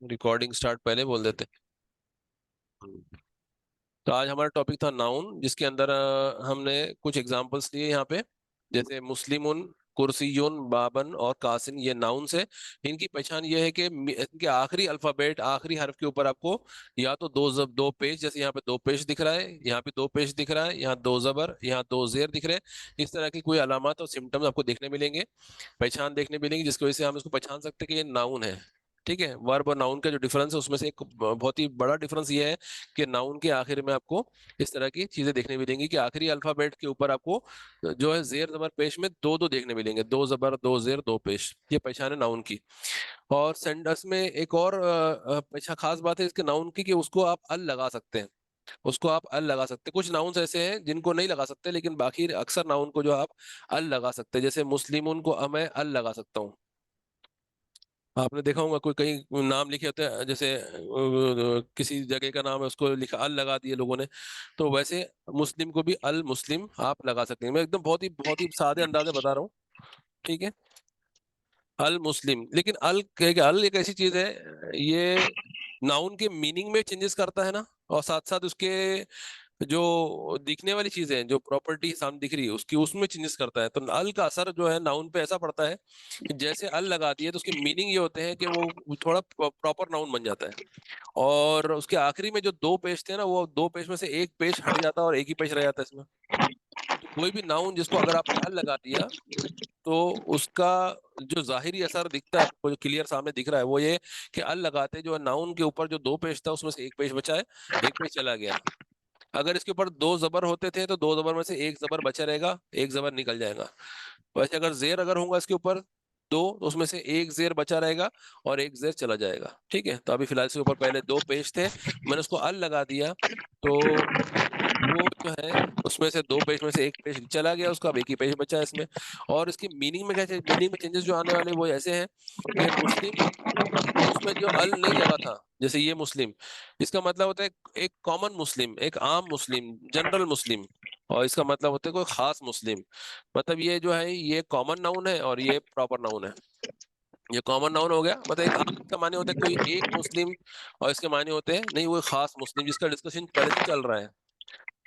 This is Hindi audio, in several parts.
रिकॉर्डिंग स्टार्ट पहले बोल देते। तो आज हमारा टॉपिक था नाउन, जिसके अंदर हमने कुछ एग्जांपल्स लिए यहाँ पे। जैसे मुस्लिमुन, कुर्सियुन, बाबन और कासिन, ये नाउन्स है। इनकी पहचान ये है कि इनके आखिरी अल्फाबेट, आखिरी हर्फ के ऊपर आपको या तो दो पेश, जैसे यहाँ पे दो पेश दिख रहा है, यहाँ पे दो पेश दिख रहा है, यहाँ दो जबर, यहाँ दो जेर दिख रहे हैं। इस तरह की कोई अलामत और सिम्टम्स आपको देखने मिलेंगे, पहचान देखने मिलेंगी, जिसकी वजह से हम इसको पहचान सकते हैं कि ये नाउन है। ठीक है। वर्ब और नाउन का जो डिफरेंस है उसमें से एक बहुत ही बड़ा डिफरेंस ये है कि नाउन के आखिर में आपको इस तरह की चीजें देखने मिलेंगी कि आखिरी अल्फाबेट के ऊपर आपको जो है जेर जबर पेश में दो दो देखने मिलेंगे, दो जबर दो जेर दो पेश। ये पहचान है नाउन की। और सेंटेंस में एक और पहचान खास बात है इसके नाउन की, कि उसको आप अल लगा सकते हैं। उसको आप अल लगा सकते हैं। कुछ नाउन्स ऐसे हैं जिनको नहीं लगा सकते, लेकिन बाकी अक्सर नाउन को जो आप अल लगा सकते हैं। जैसे मुस्लिमुन को मैं अल लगा सकता हूँ। आपने देखा होगा कोई कहीं नाम लिखे होते हैं, जैसे किसी जगह का नाम है, उसको लिखा अल लगा दिए लोगों ने। तो वैसे मुस्लिम को भी अल मुस्लिम आप लगा सकते हैं। मैं एकदम बहुत ही सादे अंदाजे बता रहा हूँ। ठीक है। अल मुस्लिम, लेकिन अल एक ऐसी चीज है, ये नाउन के मीनिंग में चेंजेस करता है ना, और साथ साथ उसके जो दिखने वाली चीजें हैं, जो प्रॉपर्टी सामने दिख रही है उसकी, उसमें चेंजेस करता है। तो अल का असर जो है नाउन पे ऐसा पड़ता है कि जैसे अल लगा दिए तो उसके मीनिंग ये होते हैं कि वो थोड़ा प्रॉपर नाउन बन जाता है। और उसके आखिरी में जो दो पेश थे ना, वो दो पेश में से एक पेश हट जाता है और एक ही पेश रह जाता है इसमें। तो कोई भी नाउन जिसको अगर आपने अल लगा दिया, तो उसका जो जाहिरी असर दिखता है आपको, जो क्लियर सामने दिख रहा है, वो ये कि अल लगाते जो नाउन के ऊपर जो दो पेश था उसमें से एक पेश बचा है, एक पेश चला गया। अगर इसके ऊपर दो जबर होते थे तो दो जबर में से एक जबर बचा रहेगा, एक जबर निकल जाएगा। वैसे अगर जेर अगर होगा इसके ऊपर दो, तो उसमें से एक जेर बचा रहेगा और एक जेर चला जाएगा। ठीक है। तो अभी फिलहाल इसके ऊपर पहले दो पेश थे, मैंने उसको अल लगा दिया, तो वो जो है उसमें से दो पेज में से एक पेज चला गया उसका, अब एक ही पेज बचा है इसमें। और इसकी मीनिंग में क्या, मीनिंग में चेंजेस जो आने वाले वो ऐसे हैं कि मुस्लिम, उसमें जो अल नहीं लगा था, जैसे ये मुस्लिम, इसका मतलब होता है एक कॉमन मुस्लिम, एक आम मुस्लिम, जनरल मुस्लिम। और इसका मतलब होता है कोई खास मुस्लिम। मतलब ये जो है ये कॉमन नाउन है और ये प्रॉपर नाउन है। ये कॉमन नाउन हो गया, मतलब एक आम का माने होता है कोई एक मुस्लिम, और इसके माने होते हैं नहीं वो खास मुस्लिम, जिसका डिस्कशन पहले से चल रहा है।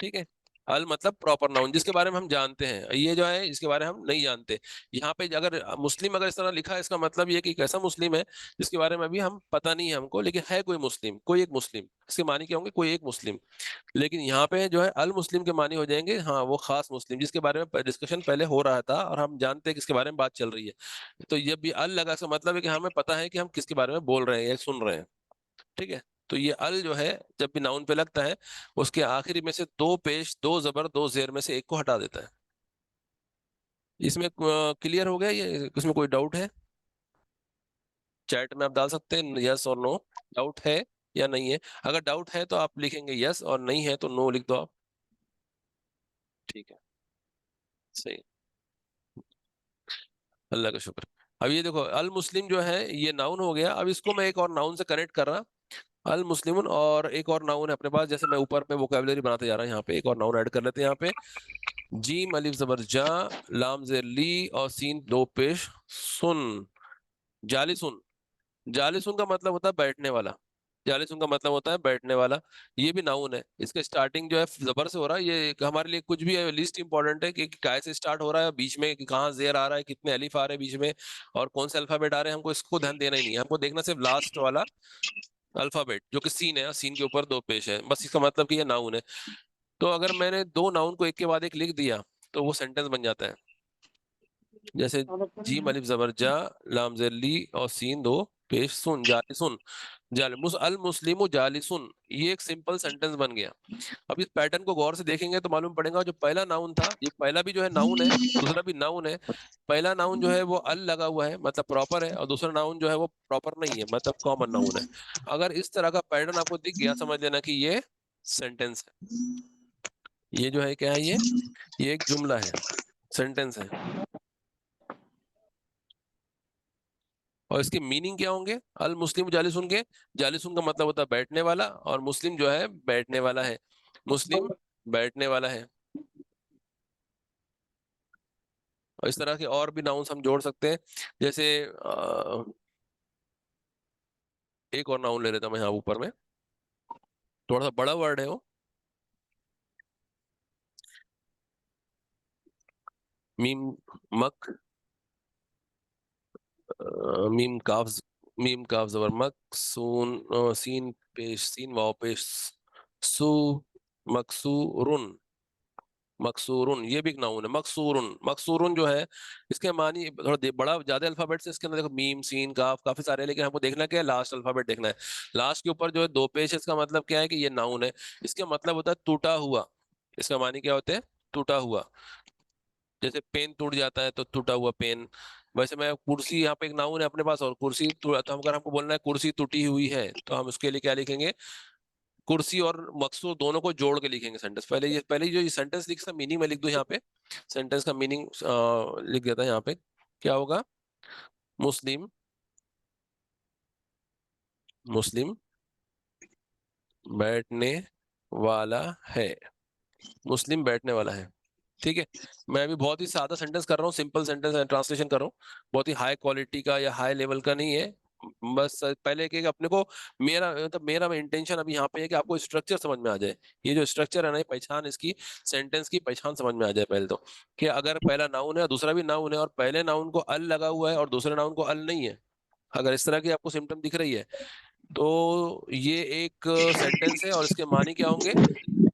ठीक है। अल मतलब प्रॉपर नाउन, जिसके बारे में हम जानते हैं। ये जो है इसके बारे में हम नहीं जानते। यहाँ पे अगर मुस्लिम अगर इस तरह लिखा है, इसका मतलब ये कि एक ऐसा मुस्लिम है जिसके बारे में अभी हम पता नहीं है हमको, लेकिन है कोई मुस्लिम, कोई एक मुस्लिम। इसके मानी क्या होंगे, कोई एक मुस्लिम। लेकिन यहाँ पे जो है अल मुस्लिम के मानी हो जाएंगे, हाँ वो खास मुस्लिम, जिसके बारे में डिस्कशन पहले हो रहा था और हम जानते हैं किसके बारे में बात चल रही है। तो ये भी अल लगा, इसका मतलब है कि हमें पता है कि हम किसके बारे में बोल रहे हैं या सुन रहे हैं। ठीक है। तो ये अल जो है जब भी नाउन पे लगता है, उसके आखिरी में से दो पेश, दो जबर, दो जेर में से एक को हटा देता है। इसमें क्लियर हो गया ये, इसमें कोई डाउट है? चैट में आप डाल सकते हैं यस और नो, डाउट है या नहीं है। अगर डाउट है तो आप लिखेंगे यस, और नहीं है तो नो लिख दो आप। ठीक है। सही। अल्लाह का शुक्र। अब ये देखो अल मुस्लिम जो है ये नाउन हो गया। अब इसको मैं एक और नाउन से कनेक्ट कर रहा, अल मुस्लिमुन, और एक और नाउन है अपने पास। जैसे मैं ऊपर में वोकेबलरी बनाते जा रहा हूँ, यहाँ पे एक और नाउन ऐड कर लेते हैं। यहाँ पे जीम अलिफ जबर जा, लाम जेर ली और सीन दो पेश सुन, जालिसुन। जालिसुन का मतलब होता है बैठने वाला। जालिसुन का मतलब होता है बैठने वाला। ये भी नाउन है। इसका स्टार्टिंग जो है जबर से हो रहा है। ये हमारे लिए कुछ भी लिस्ट इंपॉर्टेंट है कि काय से स्टार्ट हो रहा है, बीच में कहाँ जेर आ रहा है, कितने अलिफ आ रहे हैं बीच में, और कौन से अल्फाबेट आ रहे हैं, हमको इसको ध्यान देना ही नहीं है। हमको देखना सिर्फ लास्ट वाला अल्फाबेट जो कि सीन है, सीन के ऊपर दो पेश है, बस इसका मतलब कि ये नाउन है। तो अगर मैंने दो नाउन को एक के बाद एक लिख दिया तो वो सेंटेंस बन जाता है। जैसे जीम अलिफ जबर जा, लाम जेर ली और सीन दो पेश सुन, जालिसुन। अल मुस्लिमु जालिसुन, ये एक सिंपल सेंटेंस बन गया। अब इस पैटर्न को गौर से देखेंगे तो मालूम पड़ेगा, जो पहला नाउन था, ये पहला भी जो है नाउन है, दूसरा भी नाउन है। पहला नाउन जो है वो अल लगा हुआ है, मतलब प्रॉपर है, और दूसरा नाउन जो है वो प्रॉपर नहीं है, मतलब कॉमन नाउन है। अगर इस तरह का पैटर्न आपको दिख गया, समझ लेना कि ये सेंटेंस है। ये जो है क्या है, ये एक जुमला है, सेंटेंस है। और इसके मीनिंग क्या होंगे, अल मुस्लिम जालिसुन के, जालिसुन का मतलब होता है बैठने वाला, और मुस्लिम जो है बैठने वाला है, मुस्लिम बैठने वाला है। और इस तरह के और भी नाउन्स हम जोड़ सकते हैं। जैसे एक और नाउन ले लेता हूं मैं यहाँ ऊपर में, थोड़ा सा बड़ा वर्ड है वो। मीम मक, मीम काफ, मीम काफ जबर मक, सून सीन पेश, सीन वाव पेश सू, मकसूरुन, मकसूरुन ये भी एक नाउन है। मकसूरुन, मकसूरुन जो है इसके मानी थोड़ा बड़ा ज्यादा अल्फाबेट से इसके अंदर देखो, मीम सीन काफ काफी सारे हैं, लेकिन हमको देखना क्या है, लास्ट अल्फाबेट देखना है। लास्ट के ऊपर जो है दो पेश है, इसका मतलब क्या है कि ये नाउन है। इसका मतलब होता है टूटा हुआ। इसका मानी क्या होता है, टूटा हुआ। जैसे पेन टूट जाता है तो टूटा हुआ पेन। वैसे मैं कुर्सी, यहाँ पे एक नाउन है अपने पास, और कुर्सी तो अगर हमको बोलना है कुर्सी टूटी हुई है, तो हम उसके लिए क्या लिखेंगे, कुर्सी और मकसूद दोनों को जोड़ के लिखेंगे सेंटेंस। पहले जो ये सेंटेंस लिख सकता, मीनिंग में लिख दो यहाँ पे, सेंटेंस का मीनिंग लिख देता है यहाँ पे। क्या होगा, मुस्लिम, मुस्लिम बैठने वाला है, मुस्लिम बैठने वाला है। ठीक है। मैं अभी बहुत ही सादा सेंटेंस कर रहा हूँ, सिंपल सेंटेंस ट्रांसलेशन कर रहा हूँ, बहुत ही हाई क्वालिटी का या हाई लेवल का नहीं है। बस पहले कि अपने को, मेरा मतलब मेरा इंटेंशन अभी यहाँ पे है कि आपको स्ट्रक्चर समझ में आ जाए। ये जो स्ट्रक्चर है ना, ये पहचान इसकी, सेंटेंस की पहचान समझ में आ जाए पहले तो, कि अगर पहला नाउन है और दूसरा भी नाउन है, और पहले नाउन को अल लगा हुआ है और दूसरे नाउन को अल नहीं है, अगर इस तरह की आपको सिम्टम दिख रही है, तो ये एक सेंटेंस है और इसके मानी क्या होंगे,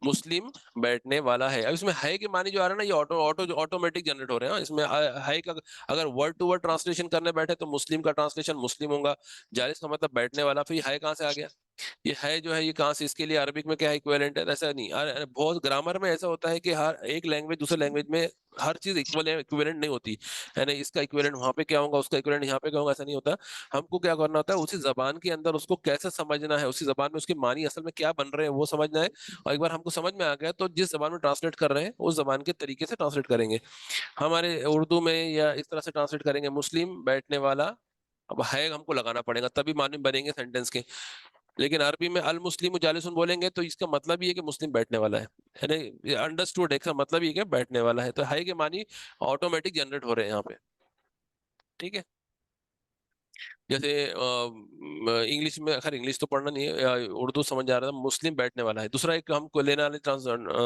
मुस्लिम बैठने वाला है। अब इसमें है के मानी जो आ रहा है ना, ये ऑटो ऑटो ऑटोमेटिक जनरेट हो रहे हैं। हाँ, इसमें है का अगर वर्ड टू वर्ड ट्रांसलेशन करने बैठे तो मुस्लिम का ट्रांसलेशन मुस्लिम होगा, जालिस का मतलब बैठने वाला। फिर ये है कहाँ से आ गया, ये है जो है ये कहाँ से, इसके लिए अरबिक में क्या इक्विवेलेंट है, ऐसा नहीं। बहुत ग्रामर में ऐसा होता है कि हर एक लैंग्वेज दूसरे लैंग्वेज में हर चीज इक्विवेलेंट नहीं होती है ना, इसका इक्विवेलेंट वहां पे क्या होगा, उसका इक्विवेलेंट यहाँ पे क्या होगा, ऐसा नहीं होता। हमको क्या करना होता है, उसी जबान के अंदर उसको कैसे समझना है, उसी जबान में उसके मानी असल में क्या बन रहे हैं वो समझना है। और एक बार हमको समझ में आ गया तो जिस जबान में ट्रांसलेट कर रहे हैं उस जबान के तरीके से ट्रांसलेट करेंगे। हमारे उर्दू में या इस तरह से ट्रांसलेट करेंगे, मुस्लिम बैठने वाला। अब है हमको लगाना पड़ेगा तभी मालूम बनेंगे सेंटेंस के। लेकिन अरबी में अल मुस्लिम जालिसून बोलेंगे तो इसका मतलब ये है कि मुस्लिम बैठने वाला है ना, अंडरस्टूड है, इसका मतलब ये है कि बैठने वाला है। तो है के मानी ऑटोमेटिक जनरेट हो रहे हैं यहाँ पे। ठीक है। जैसे इंग्लिश में, खैर इंग्लिश तो पढ़ना नहीं है, उर्दू समझ आ रहा था, मुस्लिम बैठने वाला है। दूसरा एक हमको लेने वाले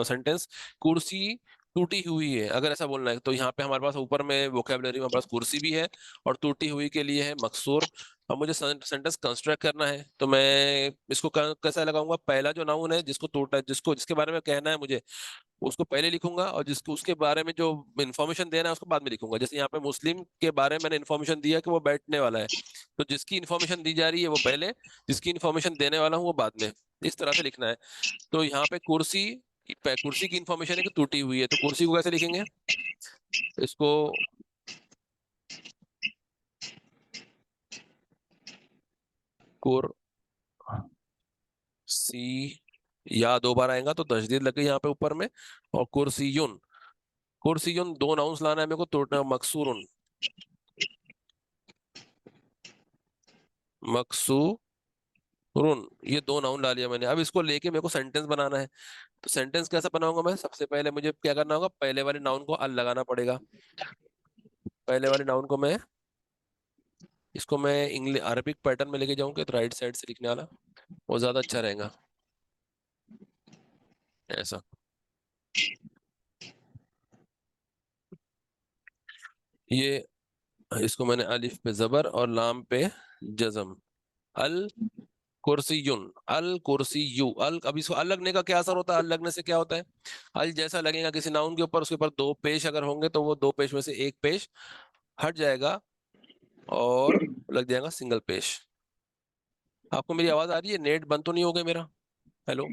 सेंटेंस, कुर्सी टूटी हुई है, अगर ऐसा बोलना है तो यहाँ पे हमारे पास ऊपर में वोकेबलरी में हमारे पास कुर्सी भी है, और टूटी हुई के लिए है मकसूर। अब मुझे सेंटेंस कंस्ट्रक्ट करना है तो मैं इसको कैसा लगाऊंगा, पहला जो नाउन है जिसको टूटा, जिसको जिसके बारे में कहना है मुझे, उसको पहले लिखूंगा, और जिसको उसके बारे में जो इन्फॉर्मेशन देना है उसको बाद में लिखूंगा। जैसे यहाँ पे मुस्लिम के बारे में मैंने इन्फॉर्मेशन दिया कि वो बैठने वाला है, तो जिसकी इन्फॉर्मेशन दी जा रही है वो पहले, जिसकी इन्फॉर्मेशन देने वाला हूँ वो बाद में, इस तरह से लिखना है। तो यहाँ पे कुर्सी, कुर्सी की इन्फॉर्मेशन है कि टूटी हुई है, तो कुर्सी को कैसे लिखेंगे, इसको कुर्सी, या दो बार आएगा तो तशदीद लगे यहाँ पे ऊपर में, और कुर्सीयुन, कुर्सीयुन दो नाउंस लाना है मेरे को, तो मकसूरुन, मकसूरुन, ये दो नाउन ला लिया मैंने। अब इसको लेके मेरे को सेंटेंस बनाना है। तो सेंटेंस कैसा बनाऊंगा मैं, सबसे पहले मुझे क्या करना होगा, पहले वाले नाउन को अल लगाना पड़ेगा। पहले वाले नाउन को मैं, इसको मैं इंग्लिश अरबिक पैटर्न में लेके जाऊंगा तो राइट साइड से लिखने वाला वो ज्यादा अच्छा रहेगा, ऐसा। ये इसको मैंने अलिफ पे जबर और लाम पे जजम, अल कुर्सीयुन, अल कुर्सीयु, अल। अब इसको अल लगने का क्या असर होता है, अल लगने से क्या होता है, अल जैसा लगेगा किसी नाउन के ऊपर, उसके ऊपर दो पेश अगर होंगे तो वो दो पेश में से एक पेश हट जाएगा और लग जाएगा सिंगल पेश। आपको मेरी आवाज आ रही है, नेट बंद तो नहीं हो गया मेरा, हेलो।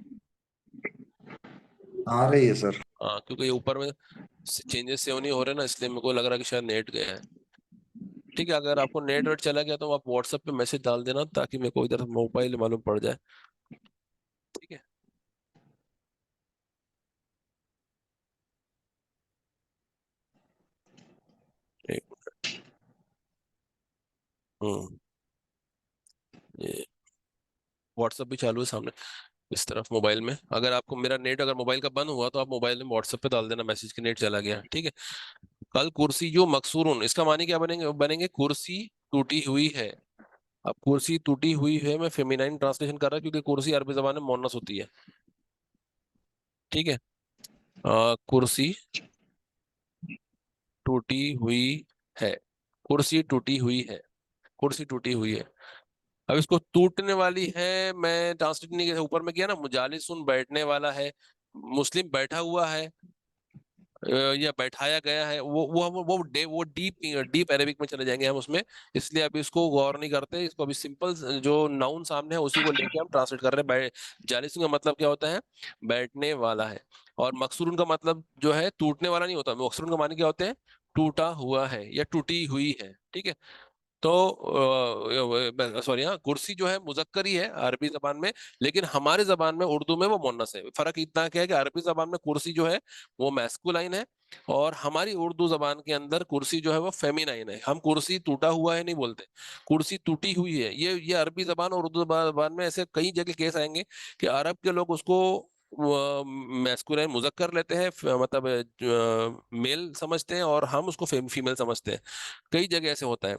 आ रही है सर। हाँ, क्योंकि ये ऊपर में चेंजेस से नहीं हो रहे ना, इसलिए मेरे को लग रहा है कि शायद नेट गया है। ठीक है, अगर आपको नेट वेट चला गया तो आप व्हाट्सएप पे मैसेज डाल देना, ताकि मेरे को इधर मोबाइल मालूम पड़ जाए। ठीक है। एक, हम्म, ये व्हाट्सएप भी चालू है सामने इस तरफ मोबाइल में। अगर आपको मेरा नेट अगर मोबाइल का बंद हुआ तो आप मोबाइल में व्हाट्सएप पे डाल देना मैसेज कि नेट चला गया। ठीक है। कल कुर्सी जो मकसूरुन, इसका माने क्या बनेंगे, बनेंगे कुर्सी टूटी हुई है। अब कुर्सी टूटी हुई है, मैं फेमिनाइन ट्रांसलेशन कर रहा क्योंकि कुर्सी अरबी जबान में मोनस होती है। ठीक है। कुर्सी टूटी हुई है, कुर्सी टूटी हुई है, कुर्सी टूटी हुई है। अब इसको टूटने वाली है मैं ट्रांसलेट नहीं किया, ऊपर में किया ना, मुजालिसुन बैठने वाला है, मुस्लिम बैठा हुआ है, या बैठाया गया है, वो डीप डीप अरेबिक में चले जाएंगे हम उसमें। इसलिए अभी इसको गौर नहीं करते, इसको अभी सिंपल जो नाउन सामने है उसी को लेके हम ट्रांसलेट कर रहे हैं। जालिसून का मतलब क्या होता है? बैठने वाला है। और मकसूरुन का मतलब जो है टूटने वाला नहीं होता, मकसूरुन का माने क्या होते हैं? टूटा हुआ है या टूटी हुई है। ठीक है। तो सॉरी, हाँ, कुर्सी जो है मुजक्कर ही है अरबी जबान में, लेकिन हमारे जबान में उर्दू में वो मुन्नस है। फर्क इतना क्या है कि अरबी जबान में कुर्सी जो है वो मैस्कुलाइन है, और हमारी उर्दू जबान के अंदर कुर्सी जो है वो फेमिनाइन है। हम कुर्सी टूटा हुआ है नहीं बोलते, कुर्सी टूटी हुई है। ये अरबी जबान और उर्दू जबान में ऐसे कई जगह केस आएंगे कि अरब के लोग उसको मैस्कुलाइन मुजक्कर लेते हैं, मतलब मेल समझते हैं, और हम उसको फीमेल समझते हैं। कई जगह ऐसे होता है।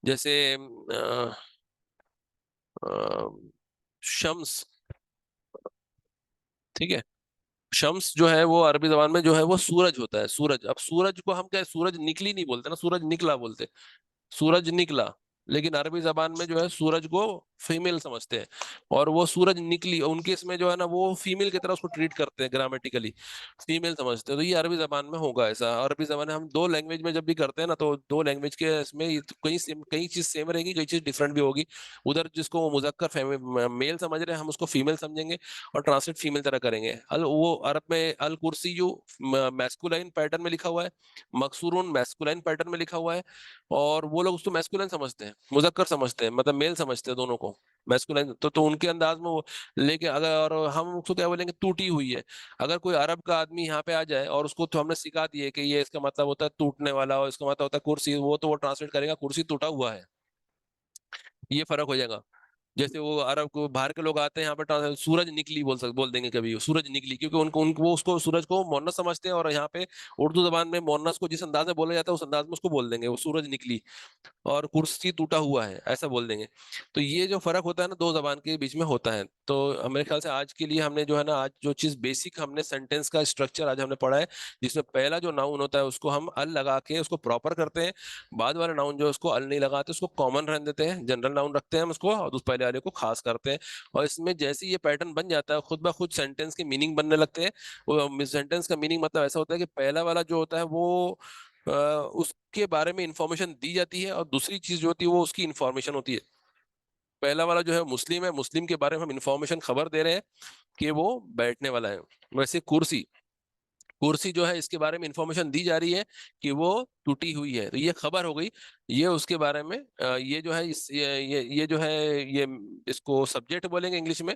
जैसे अ, शम्स। ठीक है। शम्स जो है वो अरबी जबान में जो है वो सूरज होता है, सूरज। अब सूरज को हम क्या, सूरज निकली नहीं बोलते ना, सूरज निकला बोलते, सूरज निकला। लेकिन अरबी जबान में जो है सूरज को फीमेल समझते हैं, और वो सूरज निकली उनके इसमें जो है ना वो फीमेल की तरह उसको ट्रीट करते हैं, ग्रामेटिकली फीमेल समझते हैं। तो ये अरबी जबान में होगा ऐसा। अरबी जबान में हम दो लैंग्वेज में जब भी करते हैं ना, तो दो लैंग्वेज के इसमें कई सेम, कई चीज सेम रहेगी, कई चीज डिफरेंट भी होगी। उधर जिसको वो मुजक्कर मेल समझ रहे हैं हम उसको फीमेल समझेंगे और ट्रांसलेट फीमेल तरह करेंगे। वो अरब में अल कुर्सी जो मैस्कुलाइन पैटर्न में लिखा हुआ है, मकसूरुन मैस्कुलाइन पैटर्न में लिखा हुआ है, और वो लोग उसको मैस्कुलिन समझते हैं, मुजक्कर समझते हैं, मतलब मेल समझते हैं दोनों को, मैस्कुलिन। तो उनके अंदाज में वो लेके अगर, और हम उसको क्या बोलेंगे, टूटी हुई है। अगर कोई अरब का आदमी यहाँ पे आ जाए और उसको तो हमने सिखा दिए कि ये इसका मतलब होता है टूटने वाला, और इसका मतलब होता है कुर्सी, वो तो वो ट्रांसलेट करेगा कुर्सी टूटा हुआ है। ये फर्क हो जाएगा। जैसे वो अरब को बाहर के लोग आते हैं यहाँ पे, सूरज निकली बोल देंगे कभी, सूरज निकली, क्योंकि उनको वो उसको सूरज को मोनस समझते हैं, और यहाँ पे उर्दू जबान में मोनस को जिस अंदाज में बोला जाता है उस अंदाज में उसको बोल देंगे वो सूरज निकली, और कुर्सी टूटा हुआ है ऐसा बोल देंगे। तो ये जो फर्क होता है ना दो जबान के बीच में होता है। तो मेरे ख्याल से आज के लिए हमने जो है ना, आज जो चीज बेसिक हमने सेंटेंस का स्ट्रक्चर आज हमने पढ़ा है, जिसमें पहला जो नाउन होता है उसको हम अल लगा के उसको प्रॉपर करते हैं, बाद वाला नाउन जो है उसको अल नहीं लगाते, उसको कॉमन रहने देते हैं, जनरल नाउन रखते हैं हम उसको, और उस पहले वाले को खास करते हैं। और इसमें जैसे ही ये पैटर्न बन जाता है खुद ब खुद सेंटेंस के मीनिंग बनने लगते हैं। वो सेंटेंस का मीनिंग मतलब ऐसा होता है कि पहला वाला जो होता है वो उसके बारे में इंफॉर्मेशन दी जाती है, और दूसरी चीज जो होती है वो उसकी इंफॉर्मेशन होती है। पहला वाला जो है मुस्लिम है, मुस्लिम के बारे में हम इंफॉर्मेशन खबर दे रहे हैं कि वो बैठने वाला है। वैसे कुर्सी, कुर्सी जो है इसके बारे में इंफॉर्मेशन दी जा रही है कि वो टूटी हुई है, तो ये खबर हो गई। ये उसके बारे में ये जो है ये जो है ये, इसको सब्जेक्ट बोलेंगे इंग्लिश में,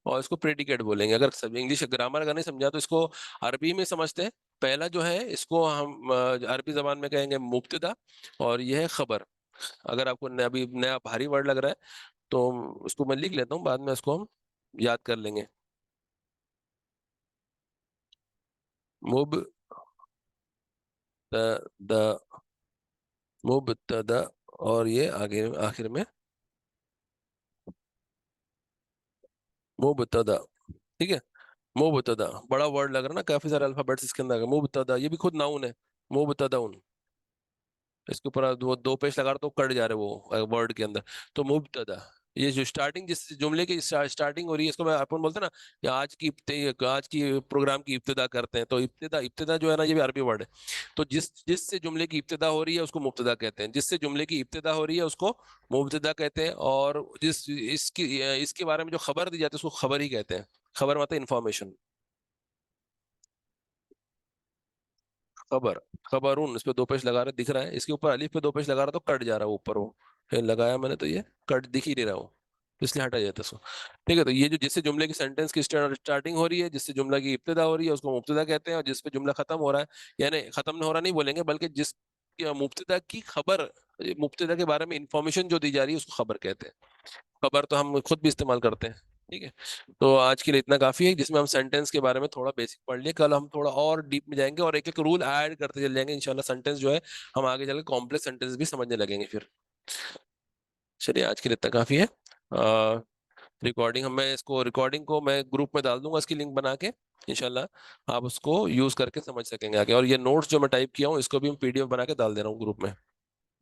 और इसको प्रेडिकेट बोलेंगे। अगर सब इंग्लिश ग्रामर अगर नहीं समझा तो इसको अरबी में समझते हैं। पहला जो है इसको हम अरबी जबान में कहेंगे मुब्तदा, और यह है खबर। अगर आपको अभी नया भारी वर्ड लग रहा है तो उसको मैं लिख लेता हूँ, बाद में इसको हम याद कर लेंगे। मुब्तदा, मुब्तदा, और ये आगे आखिर में मुब्तदा। ठीक है। मुब्तदा बड़ा वर्ड लग रहा है ना, काफी सारे अल्फाबेट्स इसके अंदर है। मुब्तदा ये भी खुद नाउन है, मुब्तदा। इसके ऊपर वो दो पेश लगा रहे तो कट जा रहे वो वर्ड के अंदर। तो मुब्तदा, ये जो स्टार्टिंग, जिस जुमले की स्टार्टिंग हो रही है, इसको मैं अपन बोलते हैं ना कि आज की प्रोग्राम की इब्तिदा करते हैं, तो इब्तिदा, इब्तिदा जो है ना ये भी अरबी वर्ड है। तो जिससे जुमले की इब्तिदा हो रही है उसको मुब्तदा कहते हैं, जिससे जुमले की इब्तिदा हो रही है उसको मुब्तदा कहते हैं, और जिस इसके बारे में जो खबर दी जाती है उसको खबर ही कहते हैं। खबर मतलब इंफॉर्मेशन। खबर, खबरून, इस पे दो पेश लगा रहे दिख रहा है, इसके ऊपर अलिफ पे दो पेश लगा रहा तो कट जा रहा है ऊपर वो, फिर लगाया मैंने तो ये कट दिख ही नहीं रहा वो, इसलिए हटा जाता है इसको। ठीक है। तो ये जो जिससे जुमले की सेंटेंस की स्टार्टिंग हो रही है, जिससे जुमला की इब्तिदा हो रही है उसको मुब्तदा कहते हैं, और जिस पे जुमला खत्म हो रहा है, यानी खत्म हो रहा नहीं बोलेंगे, बल्कि जिस मुब्तदा की खबर, मुब्तदा के बारे में इंफॉर्मेशन जो दी जा रही है उसको खबर कहते हैं। खबर तो हम खुद भी इस्तेमाल करते हैं। ठीक है। तो आज के लिए इतना काफी है, जिसमें हम सेंटेंस के बारे में थोड़ा बेसिक पढ़ लिए। कल हम थोड़ा और डीप में जाएंगे और एक एक रूल ऐड करते चले जाएंगे इंशाल्लाह। सेंटेंस जो है हम आगे चलकर कॉम्प्लेक्स सेंटेंस भी समझने लगेंगे फिर। चलिए आज के लिए इतना काफी है। रिकॉर्डिंग मैं इसको रिकॉर्डिंग को मैं ग्रुप में डाल दूंगा, इसकी लिंक बना के। इंशाल्लाह आप उसको यूज करके समझ सकेंगे आगे। और ये नोट्स जो मैं टाइप किया हूँ इसको भी मैं पीडीएफ बना के डाल दे रहा हूँ ग्रुप में।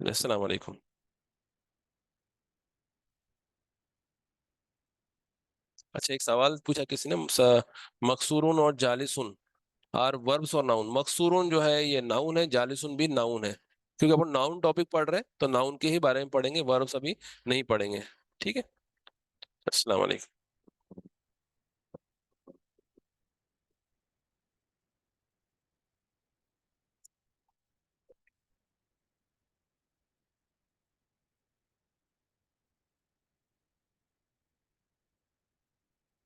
अस्सलाम वालेकुम। अच्छा, एक सवाल पूछा किसी ने, मकसूरुन और जालिसुन आर वर्ब्स और नाउन। मकसूरुन जो है ये नाउन है, जालिसुन भी नाउन है। क्योंकि अपन नाउन टॉपिक पढ़ रहे हैं तो नाउन के ही बारे में पढ़ेंगे, वर्ब्स अभी नहीं पढ़ेंगे। ठीक है। अस्सलाम वालेकुम।